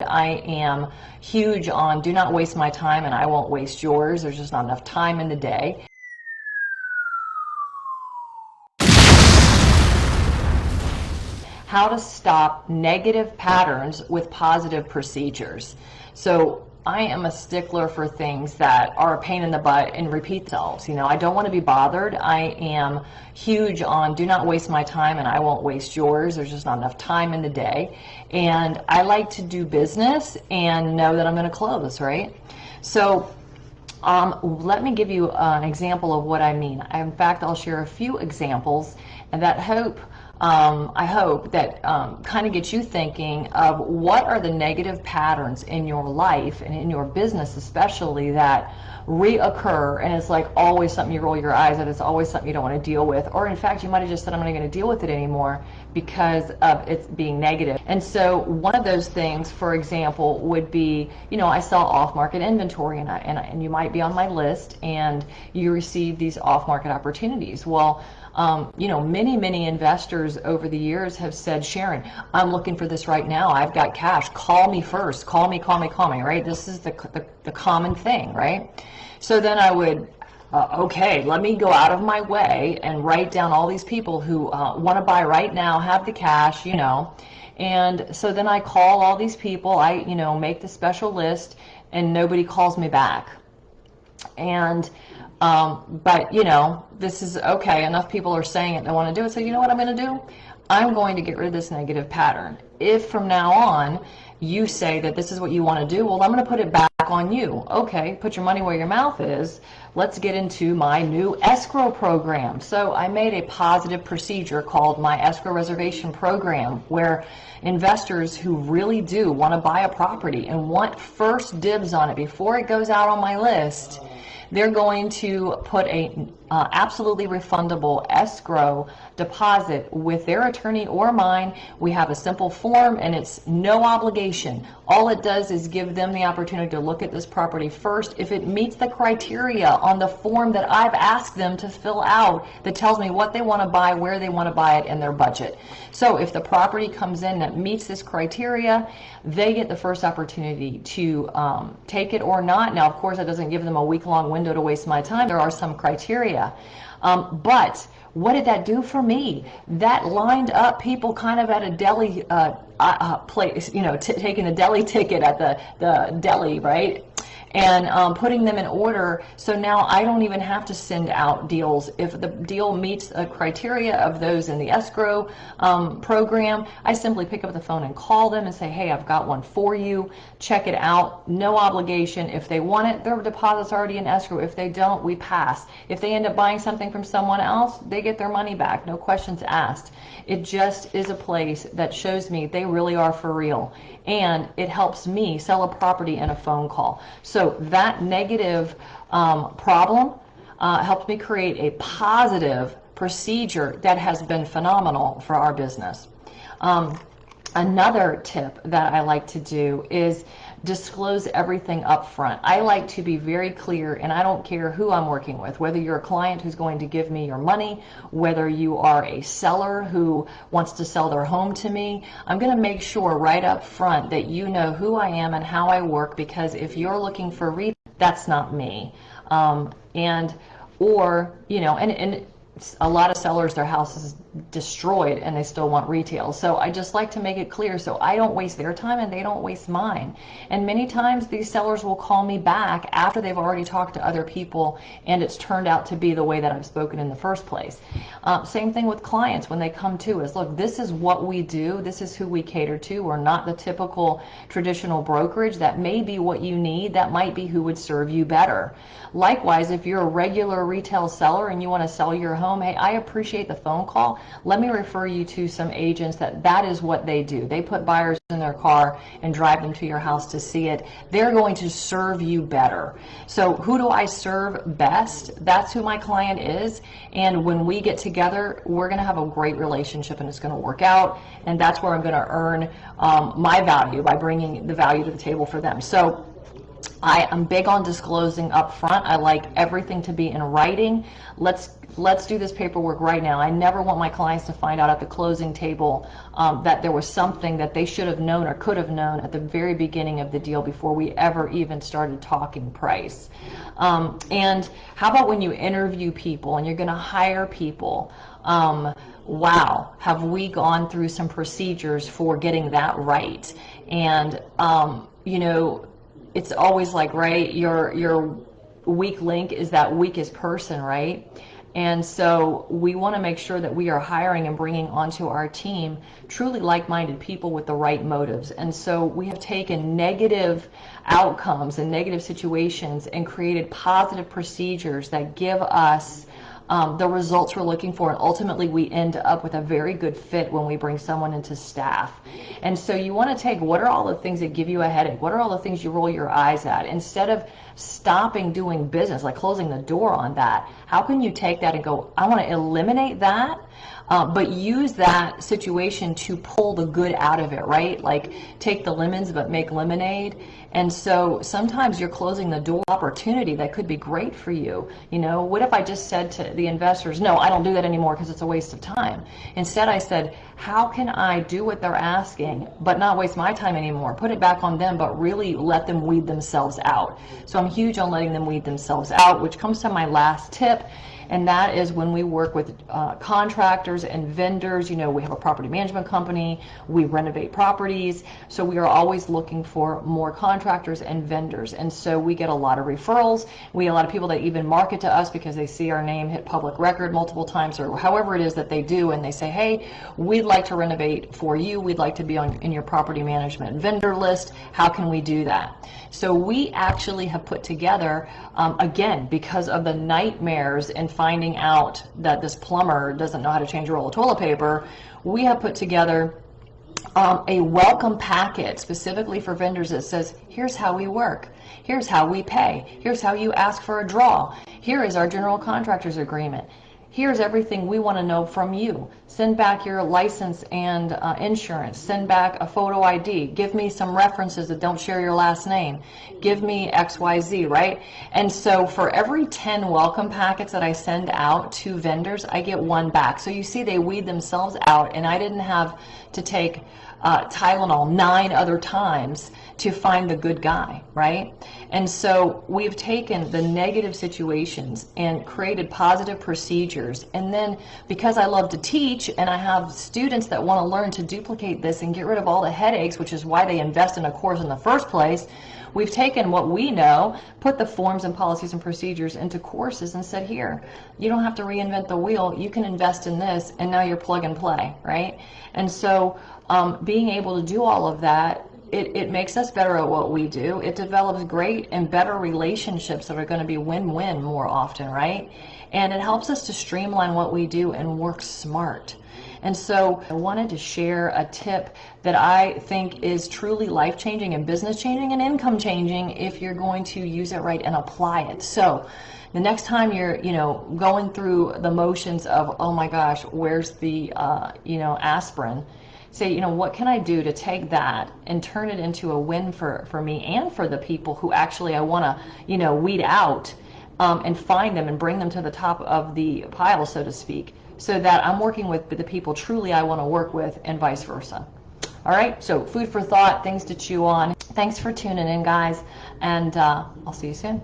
I am huge on do not waste my time and I won't waste yours. There's just not enough time in the day. How to stop negative patterns with positive procedures. So I am a stickler for things that are a pain in the butt and repeat themselves. You know, I don't want to be bothered. I am huge on do not waste my time and I won't waste yours. There's just not enough time in the day. And I like to do business and know that I'm going to close, right? So let me give you an example of what I mean. In fact, I'll share a few examples and that I hope that kind of gets you thinking of what are the negative patterns in your life and in your business especially that reoccur, and it's like always something you roll your eyes at, it's always something you don't want to deal with, or in fact you might have just said I'm not going to deal with it anymore because of it being negative. And so one of those things, for example, would be, you know, I sell off-market inventory and you might be on my list and you receive these off-market opportunities. Well, you know, many investors over the years have said, Sharon, I'm looking for this right now. I've got cash. Call me first. Call me, right? This is the common thing, right? So then I would, okay, let me go out of my way and write down all these people who want to buy right now, have the cash, you know. And so then I call all these people. I, you know, make the special list and nobody calls me back. And but you know, this is okay, enough people are saying it, they want to do it, so you know what I'm going to do? I'm going to get rid of this negative pattern. If from now on you say that this is what you want to do, well, I'm going to put it back on you. Okay, put your money where your mouth is. Let's get into my new escrow program. So I made a positive procedure called my escrow reservation program, where investors who really do want to buy a property and want first dibs on it before it goes out on my list, they're going to put a absolutely refundable escrow deposit with their attorney or mine. We have a simple form and it's no obligation. All it does is give them the opportunity to look at this property first. If it meets the criteria on the form that I've asked them to fill out that tells me what they want to buy, where they want to buy it, and their budget. So if the property comes in that meets this criteria, they get the first opportunity to take it or not. Now, of course, that doesn't give them a week-long window to waste my time. There are some criteria. But what did that do for me? That lined up people kind of at a deli place, you know, taking a deli ticket at the deli, right? And putting them in order, so now I don't even have to send out deals. If the deal meets a criteria of those in the escrow program, I simply pick up the phone and call them and say, hey, I've got one for you, check it out, no obligation. If they want it, their deposit's already in escrow. If they don't, we pass. If they end up buying something from someone else, they get their money back, no questions asked. It just is a place that shows me they really are for real, and it helps me sell a property in a phone call. So that negative problem helped me create a positive procedure that has been phenomenal for our business. Another tip that I like to do is disclose everything up front. I like to be very clear, and I don't care who I'm working with, whether you're a client who's going to give me your money, whether you are a seller who wants to sell their home to me. I'm going to make sure right up front that you know who I am and how I work, because if you're looking for retail, that's not me. Or, you know, and a lot of sellers, their house is destroyed and they still want retail. So I just like to make it clear so I don't waste their time and they don't waste mine. And many times these sellers will call me back after they've already talked to other people and it's turned out to be the way that I've spoken in the first place. Same thing with clients when they come to us. Look, this is what we do. This is who we cater to. We're not the typical traditional brokerage. That may be what you need. That might be who would serve you better. Likewise, if you're a regular retail seller and you want to sell your home, hey, I appreciate the phone call. Let me refer you to some agents that is what they do. They put buyers in their car and drive them to your house to see it. They're going to serve you better. So who do I serve best? That's who my client is. And when we get together, we're going to have a great relationship and it's going to work out. And that's where I'm going to earn my value, by bringing the value to the table for them. So I am big on disclosing up front. I like everything to be in writing. Let's do this paperwork right now. I never want my clients to find out at the closing table that there was something that they should have known or could have known at the very beginning of the deal before we ever even started talking price. And how about when you interview people and you're going to hire people? Wow, have we gone through some procedures for getting that right? And you know, it's always like, right, your weak link is that weakest person, right? And so we want to make sure that we are hiring and bringing onto our team truly like-minded people with the right motives. And so we have taken negative outcomes and negative situations and created positive procedures that give us the results we're looking for, and ultimately we end up with a very good fit when we bring someone into staff. And so you want to take, what are all the things that give you a headache? What are all the things you roll your eyes at? Instead of stopping doing business, like closing the door on that, how can you take that and go, I want to eliminate that, but use that situation to pull the good out of it, right? Like take the lemons but make lemonade. And so sometimes you're closing the door opportunity that could be great for you. You know, what if I just said to the investors, no, I don't do that anymore because it's a waste of time. Instead I said, how can I do what they're asking but not waste my time anymore? Put it back on them, but really let them weed themselves out. So I'm huge on letting them weed themselves out, which comes to my last tip. And that is when we work with contractors and vendors. You know, we have a property management company, we renovate properties, so we are always looking for more contractors and vendors. And so we get a lot of referrals. We get a lot of people that even market to us because they see our name hit public record multiple times, or however it is that they do, and they say, hey, we'd like to renovate for you, we'd like to be in your property management vendor list, how can we do that? So we actually have put together, again, because of the nightmares and finding out that this plumber doesn't know how to change a roll of toilet paper, we have put together a welcome packet specifically for vendors that says, here's how we work, here's how we pay, here's how you ask for a draw, here is our general contractor's agreement, here's everything we want to know from you. Send back your license and insurance. Send back a photo ID. Give me some references that don't share your last name. Give me XYZ, right? And so for every 10 welcome packets that I send out to vendors, I get one back. So you see they weed themselves out, and I didn't have to take Tylenol 9 other times to find the good guy, right? And so we've taken the negative situations and created positive procedures. And then because I love to teach and I have students that want to learn to duplicate this and get rid of all the headaches, which is why they invest in a course in the first place, we've taken what we know, put the forms and policies and procedures into courses and said, here, you don't have to reinvent the wheel, you can invest in this, and now you're plug and play, right? And so being able to do all of that, it makes us better at what we do. It develops great and better relationships that are going to be win-win more often, right? And it helps us to streamline what we do and work smart. And so I wanted to share a tip that I think is truly life-changing and business-changing and income-changing if you're going to use it right and apply it. So the next time you're, going through the motions of, oh my gosh, where's the, aspirin? Say, what can I do to take that and turn it into a win for me and for the people who actually I want to, weed out and find them and bring them to the top of the pile, so to speak, so that I'm working with the people truly I want to work with and vice versa. All right, so food for thought, things to chew on. Thanks for tuning in, guys, and I'll see you soon.